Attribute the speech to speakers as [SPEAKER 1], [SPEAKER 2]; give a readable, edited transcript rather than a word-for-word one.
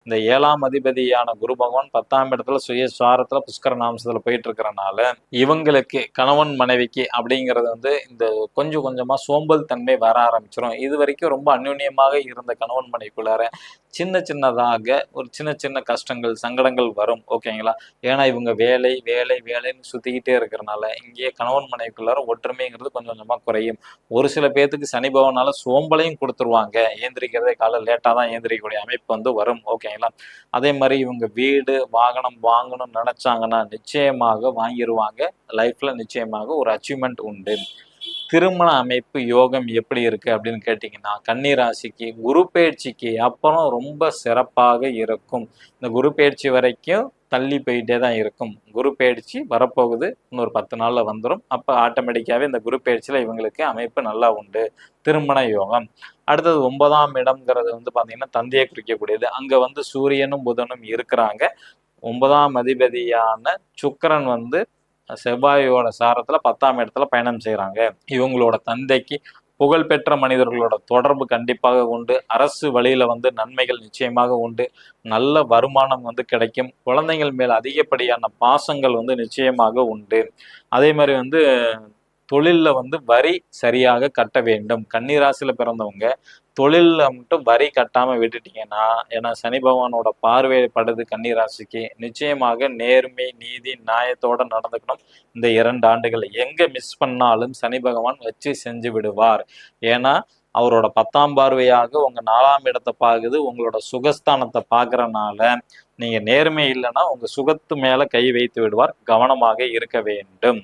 [SPEAKER 1] இந்த 7ஆம் அதிபதியான குரு பகவான் 10ஆம் இடத்துல சுயஸ்வாரத்துல புஷ்கர நாமசத்துல போயிட்டு இருக்கிறனால இவங்களுக்கு கணவன் மனைவிக்கு அப்படிங்கிறது வந்து இந்த கொஞ்சம் கொஞ்சமா சோம்பல் தன்மை வர ஆரம்பிச்சிடும். இது வரைக்கும் ரொம்ப அந்யுன்யமாக இருந்த கணவன் மனைவிக்குள்ளார சின்ன சின்னதாக ஒரு சின்ன சின்ன கஷ்டங்கள் சங்கடங்கள் வரும். ஓகேங்களா? ஏன்னா இவங்க வேலை வேலை வேலைன்னு சுத்திக்கிட்டே இருக்கிறனால இங்கேயே கணவன் மனைவிக்குள்ளார ஒற்றுமைங்கிறது கொஞ்சம் கொஞ்சமா குறையும். ஒரு சில பேர்த்துக்கு சனி பகவானால சோம்பலையும் கொடுத்துருவாங்க. ஏந்திரிக்கிறதே காலை லேட்டா தான் ஏந்திரிக்கக்கூடிய அமைப்பு வந்து வரும். ஓகேங்களா? அதே மாதிரி இவங்க வீடு வாகனம் வாங்கணும்னு நினைச்சாங்கன்னா நிச்சயமாக வாங்கிடுவாங்க. லைஃப்ல நிச்சயமாக ஒரு அச்சீவ்மெண்ட் உண்டு. திருமண அமைப்பு யோகம் எப்படி இருக்கு அப்படின்னு கேட்டிங்கன்னா, கன்னி ராசிக்கு குரு பெயர்ச்சிக்கு அப்புறம் ரொம்ப சிறப்பாக இருக்கும். இந்த குரு பெயர்ச்சி வரைக்கும் தள்ளி போயிட்டே தான் இருக்கும். குரு பெயர்ச்சி வரப்போகுது. இன்னொரு 10 நாள்ல வந்துடும். அப்போ ஆட்டோமேட்டிக்காவே இந்த குரு பெயர்ச்சியில இவங்களுக்கு அமைப்பு நல்லா உண்டு. திருமண யோகம். அடுத்தது 9ஆம் இடம்ங்கிறது வந்து பார்த்தீங்கன்னா தந்தையை குறிக்கக்கூடியது. அங்க வந்து சூரியனும் புதனும் இருக்கிறாங்க. 9ஆம் அதிபதியான சுக்கிரன் வந்து செவ்வாயோட சாரத்துல 10ஆம் இடத்துல பயணம் செய்யறாங்க. இவங்களோட தந்தைக்கு புகழ்பெற்ற மனிதர்களோட தொடர்பு கண்டிப்பாக உண்டு. அரசு வழியில வந்து நன்மைகள் நிச்சயமாக உண்டு. நல்ல வருமானம் வந்து கிடைக்கும். குழந்தைகள் மேல் அதிகப்படியான பாசங்கள் வந்து நிச்சயமாக உண்டு. அதே மாதிரி வந்து தொழில்ல வந்து வரி சரியாக கட்ட வேண்டும். கன்னி ராசியில பிறந்தவங்க தொழில்ல மட்டும் வரி கட்டாம விட்டுட்டீங்கன்னா, ஏன்னா சனி பகவானோட பார்வை படுது கன்னி ராசிக்கு. நிச்சயமாக நேர்மை நீதி நியாயத்தோட நடந்துக்கணும். இந்த 2 ஆண்டுகள் எங்க மிஸ் பண்ணாலும் சனி பகவான் வச்சு செஞ்சு விடுவார். ஏன்னா அவரோட 10ஆம் பார்வையாக உங்க 4ஆம் இடத்தை பார்க்குது. உங்களோட சுகஸ்தானத்தை பார்க்கறனால நீங்க நேர்மை இல்லைன்னா உங்க சுகத்து மேல கை வைத்து விடுவார். கவனமாக இருக்க வேண்டும்.